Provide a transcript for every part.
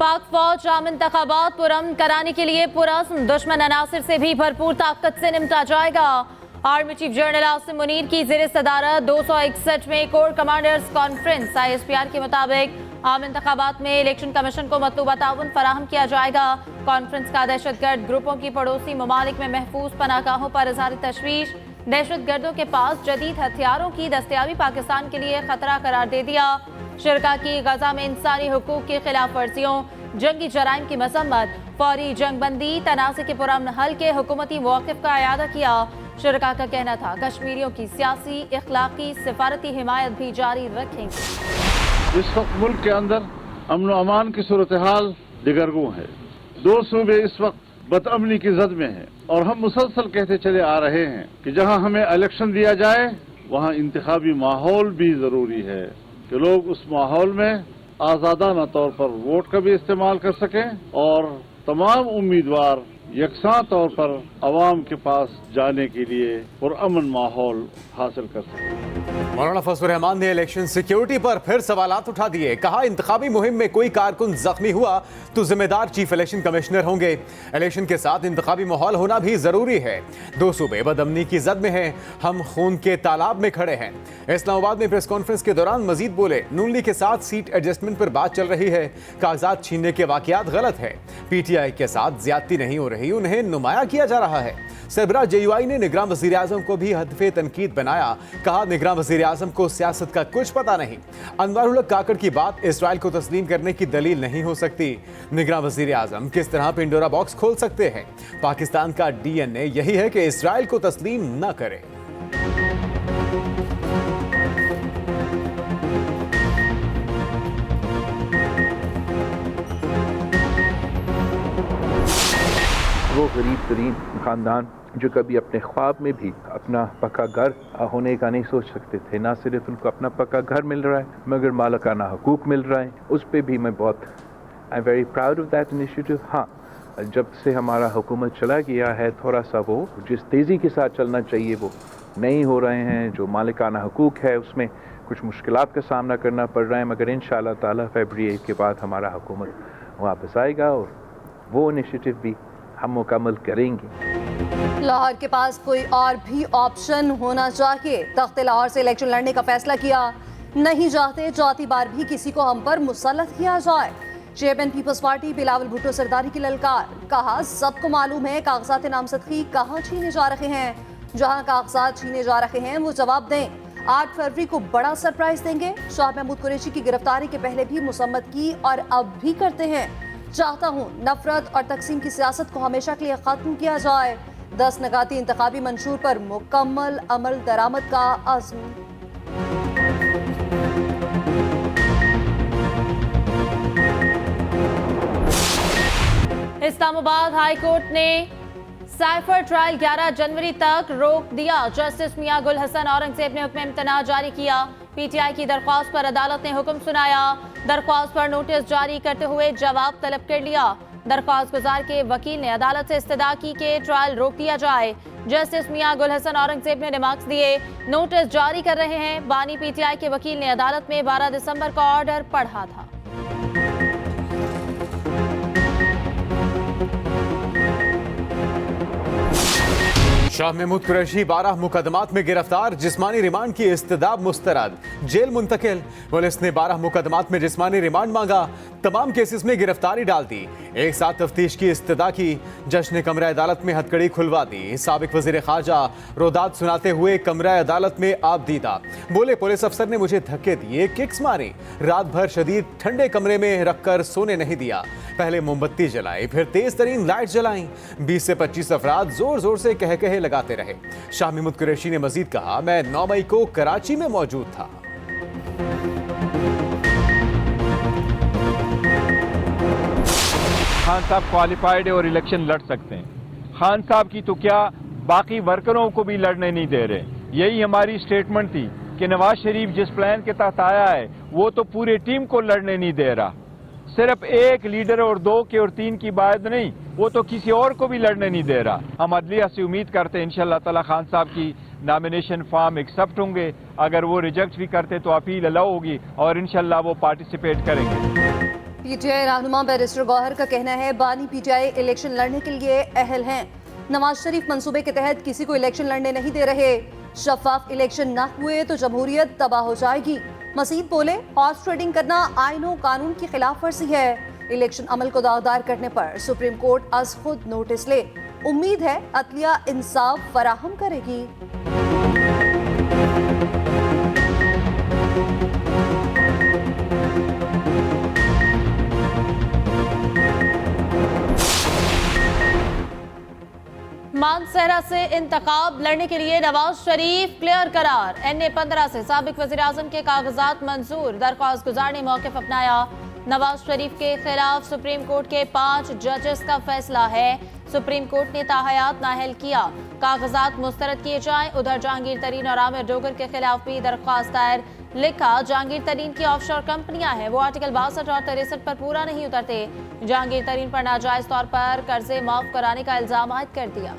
पाक फौज आम इंतखाबात पुरअमन कराने के लिए पुरअज़्म दुश्मन अनासिर से भी भरपूर ताकत से निपटा जाएगा। Army chief general Asim Munir की ज़ेर सदारत 261 में कोर कमांडर्स कॉन्फ्रेंस। ISPR के मुताबिक आम इंतखाबात में इलेक्शन कमीशन को मतलूबा ताउन फराहम किया जाएगा। कॉन्फ्रेंस का दहशतगर्द ग्रुपों की पड़ोसी ममालिक में महफूज पनाहगाहों पर इज़हार तशवीश। दहशतगर्दों के पास जदीद हथियारों की दस्तयाबी पाकिस्तान के लिए खतरा करार दे दिया। शिरका की गजा में इंसानी हुकूक की खिलाफ वर्जियों, जंगी जराइम की मजम्मत, फौरी जंगबंदी, तनाज़े के पुरअमन हल के हुकूमती मौक़िफ़ का इयादा किया। शिरका का कहना था कश्मीरियों की सियासी, इखलाकी, सिफारती हिमायत भी जारी रखेंगे। इस वक्त मुल्क के अंदर अमन व अमान की सूरत हाल दिगरगू है। 2 सूबे इस वक्त बदअमनी की जद में हैं और हम मुसलसल कहते चले आ रहे हैं कि जहां हमें इलेक्शन दिया जाए वहां इंतखाबी माहौल भी जरूरी है कि लोग उस माहौल में आज़ादाना तौर पर वोट का भी इस्तेमाल कर सकें और तमाम उम्मीदवार यकसां तौर पर अवाम के पास जाने के लिए पुरअमन माहौल हासिल कर सकें। मौलाना फजलुर रहमान ने इलेक्शन सिक्योरिटी पर फिर सवालात उठा दिए। कहा, इंतखाबी मुहिम में कोई कारकुन जख्मी हुआ तो जिम्मेदार चीफ इलेक्शन कमिश्नर होंगे। इलेक्शन के साथ इंतखाबी माहौल होना भी जरूरी है। 2 सूबे बदअमनी की जद में हैं, हम खून के तालाब में खड़े हैं। इस्लामाबाद में प्रेस कॉन्फ्रेंस के दौरान मजीद बोले, नून लीग के साथ सीट एडजस्टमेंट पर बात चल रही है। कागजात छीनने के वाकयात गलत है। PTI के साथ ज्यादती नहीं हो रही, उन्हें नुमाया किया जा रहा है। सरबराह JUI ने निगरान वज़ीर आज़म को भी हदफ़े तनकीद बनाया। कहा, निगरान वज़ीर आज़म को सियासत का कुछ पता नहीं। अनवारुल हक काकड़ की बात इसराइल को तस्लीम करने की दलील नहीं हो सकती। निगरान वज़ीर आज़म किस तरह पिंडोरा बॉक्स खोल सकते हैं? पाकिस्तान का DNA यही है कि इसराइल को तस्लीम न करे। वो गरीब तरीन ख़ानदान जो कभी अपने ख्वाब में भी अपना पक्का घर होने का नहीं सोच सकते थे, ना सिर्फ उनको अपना पक्का घर मिल रहा है मगर मालिकाना हुकूक मिल रहा है, उस पर भी मैं बहुत I am very proud of that initiative. हाँ, जब से हमारा हुकूमत चला गया है थोड़ा सा वो जिस तेज़ी के साथ चलना चाहिए वो नहीं हो रहे हैं। जो मालिकाना हुकूक है उसमें कुछ मुश्किलात का सामना करना पड़ रहा है, मगर इंशाअल्लाह ताला फरवरी के बाद हमारा हुकूमत वापस आएगा और वो इनिशिएटिव भी हम मुकम्मल करेंगे। लाहौर के पास कोई और भी ऑप्शन होना चाहिए। तख्ते लाहौर से इलेक्शन लड़ने का फैसला किया। नहीं चाहते चौथी बार भी किसी को हम पर मुसल्लत किया जाए। Chairman Peoples Party Bilawal Bhutto सरदारी की ललकार। कहा, सबको मालूम है कागजात नामजदगी कहाँ छीने जा रहे हैं। जहाँ कागजात छीने जा रहे हैं वो जवाब दें। 8 फरवरी को बड़ा सरप्राइज देंगे। शाह महमूद कुरैशी की गिरफ्तारी के पहले भी मुसम्मत की और अब भी करते हैं। चाहता हूँ नफरत और तकसीम की सियासत को हमेशा के लिए खत्म किया जाए। 10 नगाती इंतखाबी मंशूर पर मुकम्मल अमल दरामद का अज़्म। इस्लामाबाद हाई कोर्ट ने साइफर ट्रायल 11 जनवरी तक रोक दिया। जस्टिस मियां गुल हसन औरंगजेब ने हुक्म इम्तना जारी किया। PTI की दरख्वास्त पर अदालत ने हुक्म सुनाया। दरख्वास्त पर नोटिस जारी करते हुए जवाब तलब कर लिया। दरख्वास्त गुजार के वकील ने अदालत से इस्तदा की कि ट्रायल रोक दिया जाए। जस्टिस मियां गुल हसन औरंगजेब ने रिमार्क्स दिए, नोटिस जारी कर रहे हैं। बानी PTI के वकील ने अदालत में 12 दिसंबर का ऑर्डर पढ़ा था। शाह महमूद कुरैशी 12 मुकदमात में गिरफ्तार। जिस्मानी रिमांड की इस्तदाब मुस्तरद, जेल मुंतकिल। पुलिस ने 12 मुकदमात में जिस्मानी रिमांड मांगा। तमाम केसेस में गिरफ्तारी डाल दी। एक साथ तफ्तीश की इस्तदा की। जज ने कमरा अदालत में हथकड़ी खुलवा दी। साबिक वजीर खारजा रोदात सुनाते हुए कमरा अदालत में आप दीदा। बोले, पुलिस अफसर ने मुझे धक्के दिए, किक्स मारी, रात भर शदीद ठंडे कमरे में रखकर सोने नहीं दिया। पहले मोमबत्ती जलाई, फिर तेज तरीन लाइट जलाई। 20 से 25 अफराद जोर जोर से कह कहे लगाते रहे। शाह महमूद कुरैशी ने मजीद कहा, मैं 9 मई को कराची में मौजूद था। खान साहब क्वालिफाइड है और इलेक्शन लड़ सकते हैं। खान साहब की तो क्या, बाकी वर्करों को भी लड़ने नहीं दे रहे। यही हमारी स्टेटमेंट थी कि नवाज शरीफ जिस प्लान के तहत आया है वो तो पूरी टीम को लड़ने नहीं दे रहा। सिर्फ एक लीडर और 2 के और 3 की बात नहीं, वो तो किसी और को भी लड़ने नहीं दे रहा। हम अदलिया से उम्मीद करते हैं इंशाअल्लाह ताला खान साहब की नॉमिनेशन फॉर्म एक्सेप्ट होंगे। अगर वो रिजेक्ट भी करते तो अपील अलाउ होगी और इंशाअल्लाह वो पार्टिसिपेट करेंगे। पीटीआई रहनुमा बैरिस्टर गौहर का कहना है बानी पीटीआई इलेक्शन लड़ने के लिए अहल हैं। नवाज शरीफ मंसूबे के तहत किसी को इलेक्शन लड़ने नहीं दे रहे। शफाफ इलेक्शन न हुए तो जमहूरियत तबाह हो जाएगी। मजीद बोले, हॉर्स ट्रेडिंग करना आईन और कानून की खिलाफ वर्जी है। इलेक्शन अमल को दागदार करने पर सुप्रीम कोर्ट आज खुद नोटिस ले। उम्मीद है अदलिया इंसाफ फराहम करेगी। मानसहरा से इंतखाब लड़ने के लिए नवाज शरीफ क्लियर करार। NA 15 से साबिक वज़ीर आज़म के कागजात मंजूर। दरख्वास्त गुजार ने मौक़िफ़ अपनाया। नवाज शरीफ के खिलाफ सुप्रीम कोर्ट के 5 जजेस का फैसला है। सुप्रीम कोर्ट ने ताहयात नाअहल किया, कागजात मुस्तरद किए जाएं। उधर जहांगीर तरीन और आमिर डोगर के खिलाफ भी दरख्वास्त दायर। लिखा, जहांगीर तरीन की ऑफशोर कंपनियां हैं, वो आर्टिकल 62 और 63 पर पूरा नहीं उतरते। जहांगीर तरीन पर नाजायज तौर पर कर्जे माफ कराने का इल्जाम आयद कर दिया।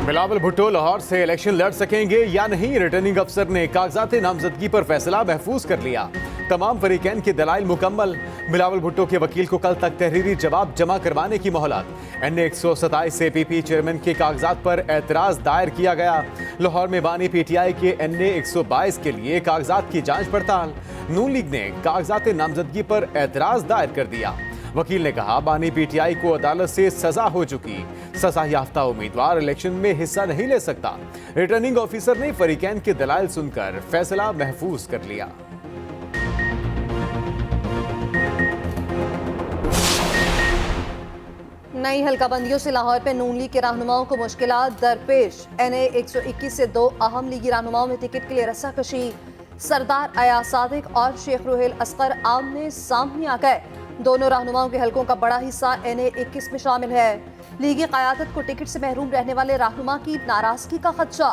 बिलावल भुट्टो लाहौर से इलेक्शन लड़ सकेंगे या नहीं, रिटर्निंग अफसर ने कागजात नामजदगी पर फैसला महफूज कर लिया। तमाम फरीकैन के दलाइल मुकम्मल। बिलावल भुट्टो के वकील को कल तक तहरीरी जवाब जमा करवाने की मोहलत। NA 127 से PP चेयरमैन के कागजात पर एतराज दायर किया गया। लाहौर में बानी PTI के NA 122 के लिए कागजात की जांच पड़ताल। नून लीग ने कागजात नामजदगी पर एतराज दायर कर दिया। वकील ने कहा, बानी PTI को अदालत से सजा हो चुकी, सजा याफ्ता उम्मीदवार इलेक्शन में हिस्सा नहीं ले सकता। रिटर्निंग ऑफिसर ने फरीकैन के दलाइल सुनकर फैसला महफूज कर लिया। नई हल्काबंदियों से लाहौर पे नून लीग के रहनुमाओं को मुश्किलात दरपेश। NA 121 से 2 अहम लीगी रहनुमाओं में टिकट के लिए रस्साकशी। सरदार अयाज सादिक और शेख रुहेल असगर आमने सामने आ गए। दोनों रहनुमाओं के हलकों का बड़ा हिस्सा NA 21 में शामिल है। लीगी क़यादत को टिकट से महरूम रहने वाले रहनुमा की नाराजगी का खदशा।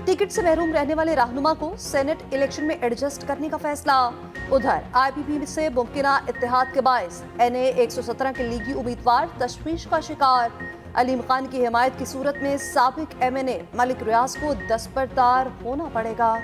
टिकट से महरूम रहने वाले रहनुमा को सेनेट इलेक्शन में एडजस्ट करने का फैसला। उधर IPP से मुमकिना इत्तेहाद के बायस NA 117 के लीगी उम्मीदवार तशवीश का शिकार। अलीम खान की हिमायत की सूरत में साबिक MNA मलिक रियाज को दस्तबरदार होना पड़ेगा।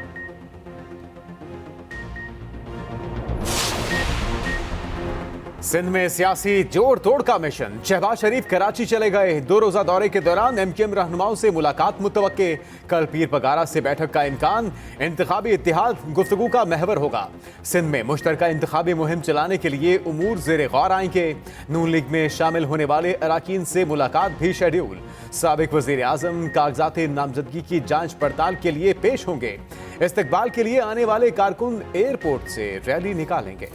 सिंध में सियासी जोड़ तोड़ का मिशन। शहबाज शरीफ कराची चले गए। 2 रोजा दौरे के दौरान MKM रहनुमाओं से मुलाकात मुतवक्के। कल पीर पगारा से बैठक का इम्कान। इंतखाबी इत्तेहाद गुफ्तगू का महवर होगा। सिंध में मुश्तरका इंतखाबी मुहिम चलाने के लिए उमूर ज़ेरे गौर आएंगे। नून लीग में शामिल होने वाले अराकीन से मुलाकात भी शेड्यूल। साबिक वज़ीर आज़म कागजात नामजदगी की जांच पड़ताल के लिए पेश होंगे। इस्तकबाल के लिए आने वाले कारकुन एयरपोर्ट से रैली निकालेंगे।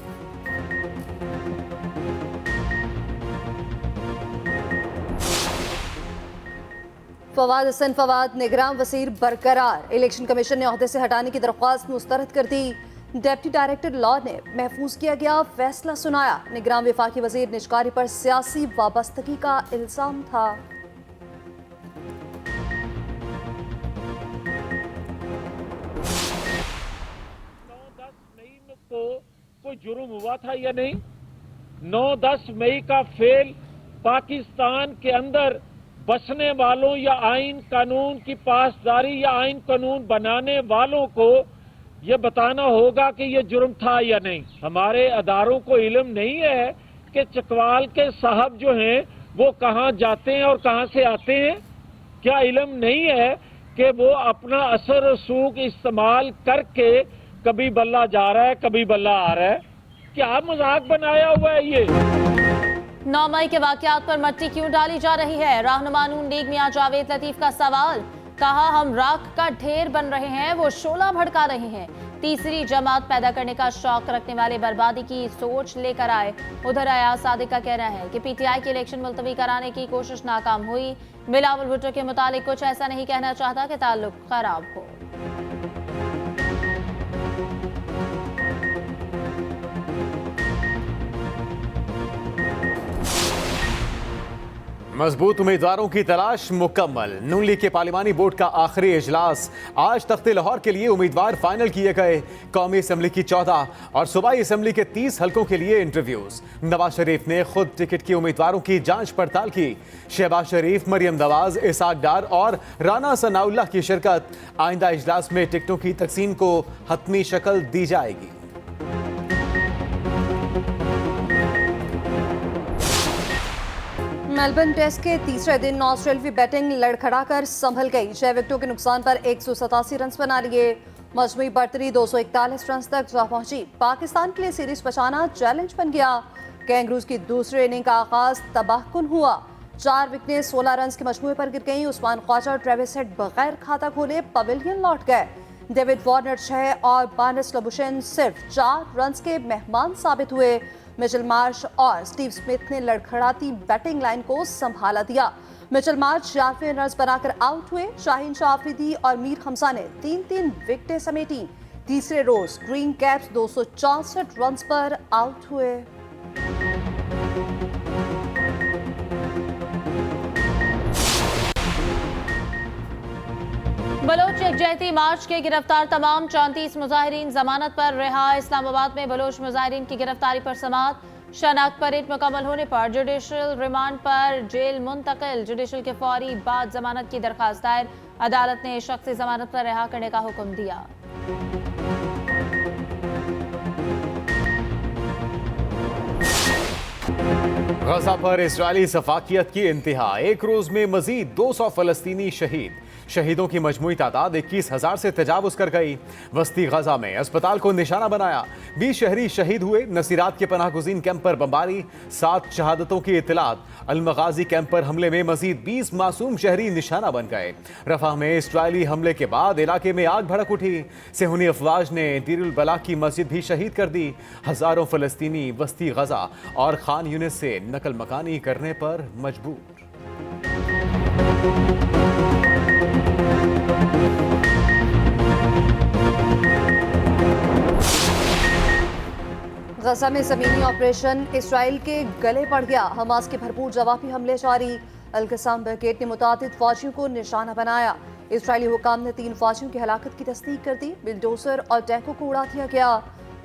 फवाद हसन फवाद निगरान वज़ीर बरकरार। इलेक्शन कमीशन ने ओहदे से हटाने की दरख्वास्त मुस्तरद कर दी। डिप्टी डायरेक्टर लॉ ने महफूज किया गया फैसला सुनाया। निगरान वफाकी वज़ीर निजकारी पर सियासी वाबस्तगी का इल्जाम था। 9-10 मई को कोई जुर्म हुआ था या नहीं? 9-10 मई का फेल पाकिस्तान के अंदर बसने वालों या आइन कानून की पासदारी या आइन कानून बनाने वालों को यह बताना होगा कि यह जुर्म था या नहीं। हमारे अदारों को इल्म नहीं है कि चकवाल के साहब जो हैं वो कहां जाते हैं और कहां से आते हैं? क्या इल्म नहीं है कि वो अपना असर रसूख इस्तेमाल करके कभी बल्ला जा रहा है, कभी बल्ला आ रहा है? क्या मजाक बनाया हुआ है ये? 9 मई के वाकयात पर मट्टी क्यों डाली जा रही है? रहनुमा नून लीग मियां जावेद लतीफ का सवाल। कहा, हम राख का ढेर बन रहे हैं, वो शोला भड़का रहे हैं। तीसरी जमात पैदा करने का शौक रखने वाले बर्बादी की सोच लेकर आए। उधर अयाज सादिक का कहना है कि PTI की इलेक्शन मुलतवी कराने की कोशिश नाकाम हुई। बिलावल भुट्टो के मुतालिक कुछ ऐसा नहीं कहना चाहता कि ताल्लुक खराब हो। मजबूत उम्मीदवारों की तलाश मुकम्मल। नून लीग के पार्लिमानी बोर्ड का आखिरी इजलास। आज तख्ते लाहौर के लिए उम्मीदवार फाइनल किए गए। कौमी असम्बली की 14 और सूबाई असम्बली के 30 हलकों के लिए इंटरव्यूज। नवाज शरीफ ने खुद टिकट के उम्मीदवारों की जांच पड़ताल की। शहबाज शरीफ, मरियम नवाज, इसाक डार और राना सनाउल्लाह की शिरकत। आइंदा इजलास में टिकटों की तकसीम को हतमी शक्ल दी जाएगी। मेलबर्न टेस्ट के तीसरे दिन ऑस्ट्रेलियावी बैटिंग लड़खड़ाकर संभल गई। 6 विकेटों के नुकसान पर 187 रन बना लिए। मजमूई बढ़तरी 241 रन तक जा पहुंची। पाकिस्तान के लिए सीरीज बचाना चैलेंज बन गया। कैंगरूज की दूसरे इनिंग का आगाज तबाहकुन हुआ। 4 विकेटें 16 रन के मजमूए पर गिर गईं। उस्मान ख्वाजा और ट्रेविस हेड बगैर खाता खोले पवेलियन लौट गए। डेविड वार्नर 6 और बार्नेस लबुशेन सिर्फ 4 रन के मेहमान साबित हुए। मिचेल मार्श और स्टीव स्मिथ ने लड़खड़ाती बैटिंग लाइन को संभाला दिया। मिचेल मार्श 46 रन बनाकर आउट हुए। शाहीन शाह अफरीदी और मीर हमजा ने 3-3 विकेटें समेटी। तीसरे रोज ग्रीन कैप्स 264 रन पर आउट हुए। बलोच यकजहती मार्च के गिरफ्तार तमाम 34 मुजाहिरीन जमानत पर रिहा। इस्लामाबाद में बलोच मुजाहिरीन की गिरफ्तारी पर समाअत। शनाख्त परेड मुकम्मल होने पर जुडिशल रिमांड पर जेल मुंतकिल। जुडिशल के फौरी बाद जमानत की दरखास्त दायर। अदालत ने शख्स जमानत पर रिहा करने का हुक्म दिया। गजा पर इस्राएली सफाकियत की इंतहा। एक रोज में मजीद 200 फलस्तीनी शहीद। शहीदों की मजमूई तादाद 21,000 से तजावुज कर गई। वस्ती गजा में अस्पताल को निशाना बनाया। 20 शहरी शहीद हुए। नसीरात के पनाह गुज़ीन कैंप पर बमबारी। 7 शहादतों की इतलात। अलमगाजी कैंप पर हमले में मजीद 20 मासूम शहरी निशाना बन गए। रफा में इस्राएली हमले के बाद इलाके में आग भड़क उठी। सेहूनी अफवाज ने दीरुल बलाग की मस्जिद भी शहीद कर दी। हजारों फलस्तीनी वस्ती गजा और खान यूनिस से नकल मकानी करने पर मजबूर। गजा में ज़मीनी ऑपरेशन इसराइल के गले पड़ गया। हमास के भरपूर जवाबी हमले जारी। अल-कसाम ब्रिगेड ने मुतादिद फौजियों को निशाना बनाया। इसराइली हुकाम ने 3 फौजियों की हलाकत की तस्दीक कर दी। बिल्डोजर और टैंकों को उड़ा दिया गया।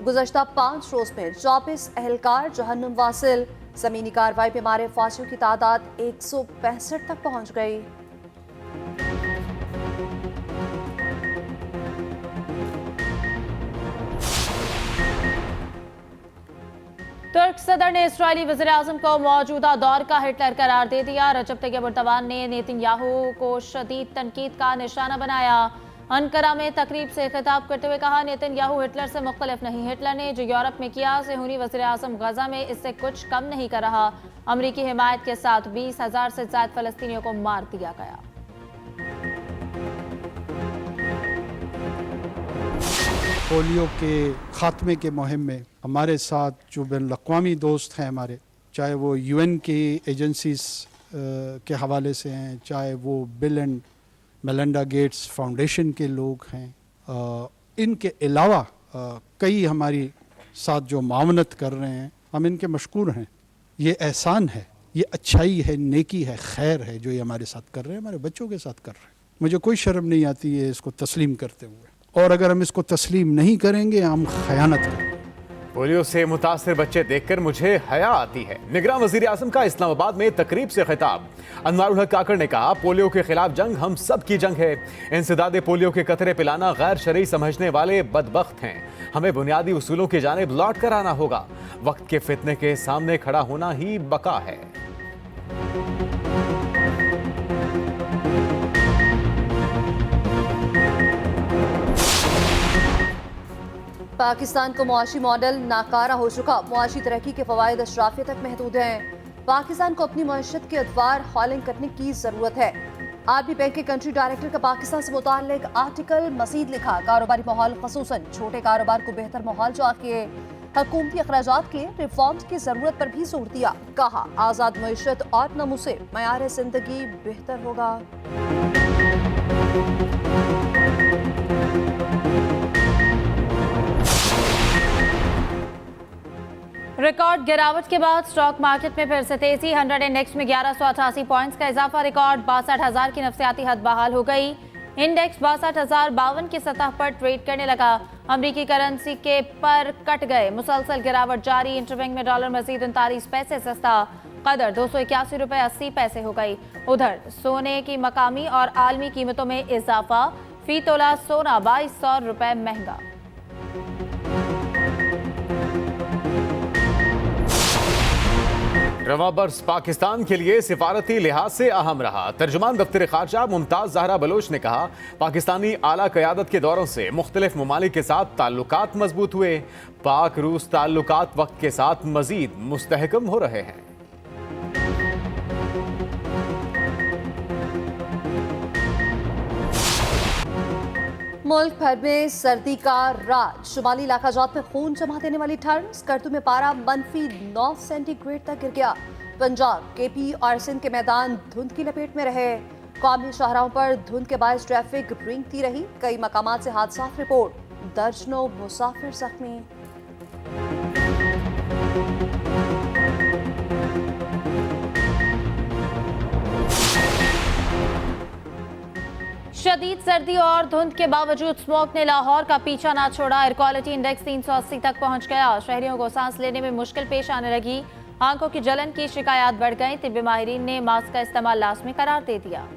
गुज़श्ता 5 रोज में 24 एहलकार जहन्नुम वासिल। ज़मीनी कार्रवाई में मारे फौजियों की तादाद 165 तक पहुंच गई। तुर्क सदर ने इस्राएली वज़ीर आज़म को मौजूदा दौर का हिटलर करार दे दिया। रजब तैयब एर्दोगान ने नेतन्याहू को शदीद तनकीद का निशाना बनाया। अनकरा में तकरीब से खिताब करते हुए कहा, नेतन्याहू हिटलर से मुख्तलिफ नहीं। हिटलर ने जो यूरोप में किया, सेहूनी वज़ीर आज़म गजा में इससे कुछ कम नहीं कर रहा। अमरीकी हिमायत के साथ 20,000 से ज्यादा फलस्तीनियों को मार दिया गया। पोलियो के खात्मे के मुहिम में हमारे साथ जो बैनुल-अक़वामी दोस्त हैं हमारे, चाहे वो UN की एजेंसीज के हवाले से हैं, चाहे वो bill and Melinda Gates foundation के लोग हैं, इनके अलावा कई हमारी साथ जो मावनत कर रहे हैं, हम इनके मशकूर हैं। ये एहसान है, ये अच्छाई है, नेकी है, खैर है जो ये हमारे साथ कर रहे हैं, हमारे बच्चों के साथ कर रहे हैं। मुझे कोई शर्म नहीं आती है इसको तस्लीम करते हुए, और अगर हम इसको तस्लीम नहीं करेंगे हम खयानत करेंगे। पोलियो से मुतासिर बच्चे देखकर मुझे हया आती है। निगरान वज़ीर आज़म का इस्लामाबाद में तकरीब से खिताब। अनवारुल हक काकड़ ने कहा, पोलियो के खिलाफ जंग हम सब की जंग है। इंसदाद पोलियो के कतरे पिलाना गैर शरई समझने वाले बदबख्त हैं। हमें बुनियादी उसूलों की जानिब लौट कर आना होगा। वक्त के फितने के सामने खड़ा होना ही बका है। पाकिस्तान को मुआशी मॉडल नाकारा हो चुका। मुआशी तरक्की के फवायद अशराफिया तक महदूद हैं। पाकिस्तान को अपनी मईशत के अदवार हॉलिंग करने की जरूरत है। आरबी बैंक के कंट्री डायरेक्टर का पाकिस्तान से मुताल्लिक आर्टिकल मजीद लिखा, कारोबारी माहौल खसूसन छोटे कारोबार को बेहतर माहौल चाहिए। हुकूमती अखराजात के रिफॉर्म्स की जरूरत पर भी जोर दिया। कहा, आज़ाद मईशत और नमू से मयार जिंदगी बेहतर होगा। रिकॉर्ड गिरावट के बाद स्टॉक मार्केट में फिर से तेजी। 100 इंडेक्स में 1188 पॉइंट्स का इजाफा। रिकॉर्ड 62,000 की नफसियाती हद बहाल हो गई। इंडेक्स 62,052 की सतह पर ट्रेड करने लगा। अमरीकी करेंसी के पर कट गए। मुसलसल गिरावट जारी। इंटरबैंक में डॉलर मजीद 39 पैसे सस्ता, कदर 281 रुपए 80 पैसे हो गई। उधर सोने की मकामी और आलमी कीमतों में इजाफा। फी तोला सोना 2200 रुपए महंगा। रवा बर्स पाकिस्तान के लिए सिफारती लिहाज से अहम रहा। तर्जुमान दफ्तर खारजा मुमताज जहरा बलोच ने कहा, पाकिस्तानी आला क़यादत के दौरों से मुख्तलिफ ममालिक के साथ ताल्लुकात मजबूत हुए। पाक रूस ताल्लुकात वक्त के साथ मजीद मुस्तहकम हो रहे हैं। मुल्क भर में सर्दी का राज। शुमाली इलाका जात में खून जमा देने वाली ठंड। स्कर्दू में पारा -9 सेंटीग्रेड तक गिर गया। पंजाब, केपी और सिंध के मैदान धुंध की लपेट में रहे। कौमी शाहराहों पर धुंध के बायस ट्रैफिक रेंगती रही। कई मकामात से हादसा रिपोर्ट। दर्जनों मुसाफिर जख्मी। शदीद सर्दी और धुंध के बावजूद स्मॉग ने लाहौर का पीछा ना छोड़ा। एयर क्वालिटी इंडेक्स 380 तक पहुंच गया। शहरियों को सांस लेने में मुश्किल पेश आने लगी। आंखों की जलन की शिकायत बढ़ गई। तिब्बी माहिरीन ने मास्क का इस्तेमाल लाजमी करार दे दिया।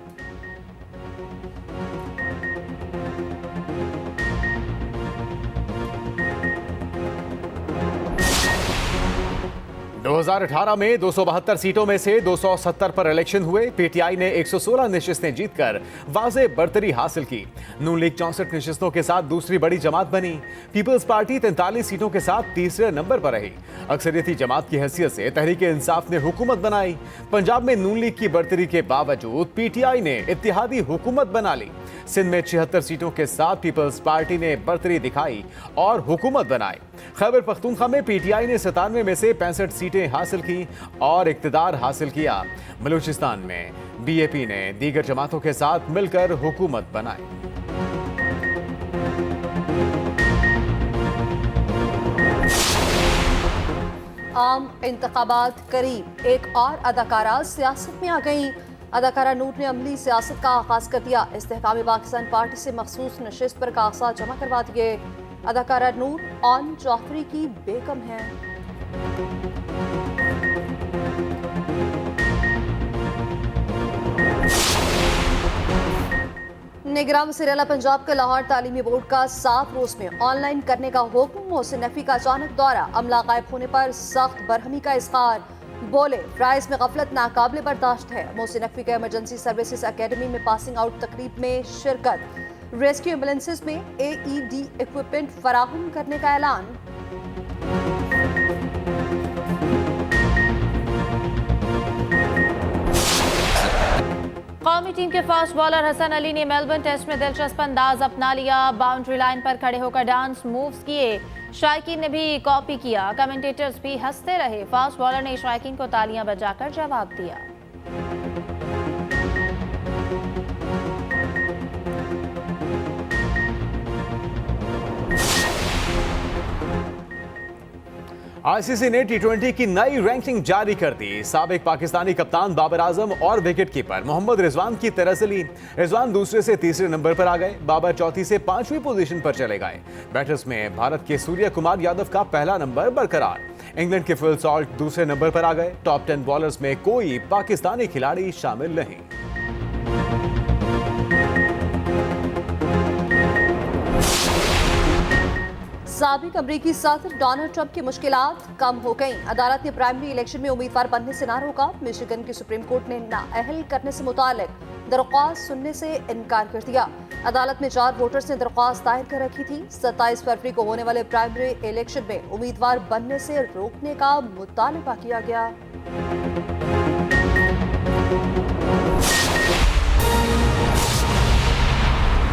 दो 2018 में 272 सीटों में से 270 पर इलेक्शन हुए। पीटीआई ने 116 नशिस्तें जीतकर वाज़े बरतरी हासिल की। नून लीग 64 नशिस्तों के साथ दूसरी बड़ी जमात बनी। पीपल्स पार्टी 43 सीटों के साथ तीसरे नंबर पर रही। अक्सरियती जमात की हैसियत से तहरीक इंसाफ ने हुकूमत बनाई। पंजाब में नून लीग की बरतरी के बावजूद पीटीआई ने इत्तेहादी हुकूमत बना ली। सिंध में 76 सीटों के साथ पीपल्स पार्टी ने बरतरी दिखाई और हुकूमत बनाई। खैबर पख्तूनख्वा में पीटीआई ने 97 में से 65 सीटें हासिल की और इक्तदार हासिल किया। बलूचिस्तान में बीएपी ने दीगर जमातों के साथ मिलकर हुकूमत बनाई। आम इंतखाबात करीब। एक और अदाकारा सियासत में आ गई। अदाकारा नूर ने अमली सियासत का आगाज कर दिया। इस्तेहकाम पाकिस्तान पार्टी से मखसूस नशिस्त पर कागजात जमा करवा दिए। अदाकारा नूर ऑन जाफरी की बेगम है। निगरान वज़ीर-ए-आला पंजाब के लाहौर तालीमी बोर्ड का 7 रोज में ऑनलाइन करने का हुक्म। मोहसिन नकवी का अचानक दौरा। अमला गायब होने पर सख्त बरहमी का इज़हार। बोले, फ्राइज में गफलत नाकाबिले बर्दाश्त है। मोहसिन नकवी के इमरजेंसी सर्विसेज अकेडमी में पासिंग आउट तकरीब में शिरकत। रेस्क्यू एम्बुलेंसेज में AED इक्विपमेंट फराहम करने का ऐलान। कौमी टीम के फास्ट बॉलर हसन अली ने मेलबर्न टेस्ट में दिलचस्प अंदाज अपना लिया। बाउंड्री लाइन पर खड़े होकर डांस मूव्स किए। शायकीन ने भी कॉपी किया। कमेंटेटर्स भी हंसते रहे। फास्ट बॉलर ने शायकीन को तालियां बजाकर जवाब दिया। आईसीसी ने T20 की नई रैंकिंग जारी कर दी। साबिक पाकिस्तानी कप्तान बाबर आजम और विकेट कीपर मोहम्मद रिजवान की तरसली। रिजवान दूसरे से तीसरे नंबर पर आ गए। बाबर चौथी से 5वीं पोजीशन पर चले गए। बैटर्स में भारत के सूर्य कुमार यादव का पहला नंबर बरकरार। इंग्लैंड के फिल सॉल्ट दूसरे नंबर पर आ गए। टॉप 10 बॉलर्स में कोई पाकिस्तानी खिलाड़ी शामिल नहीं। साबिक अमरीकी सदर डोनाल्ड ट्रंप की मुश्किलात कम हो गईं। अदालत ने प्राइमरी इलेक्शन में उम्मीदवार बनने से ना रोका। मिशिगन की सुप्रीम कोर्ट ने नाअहल करने से मुतालिक दरख्वास्त सुनने से इनकार कर दिया। अदालत में 4 वोटर्स ने दरख्वास्त दायर कर रखी थी। 27 फरवरी को होने वाले प्राइमरी इलेक्शन में उम्मीदवार बनने से रोकने का मुतालबा किया गया।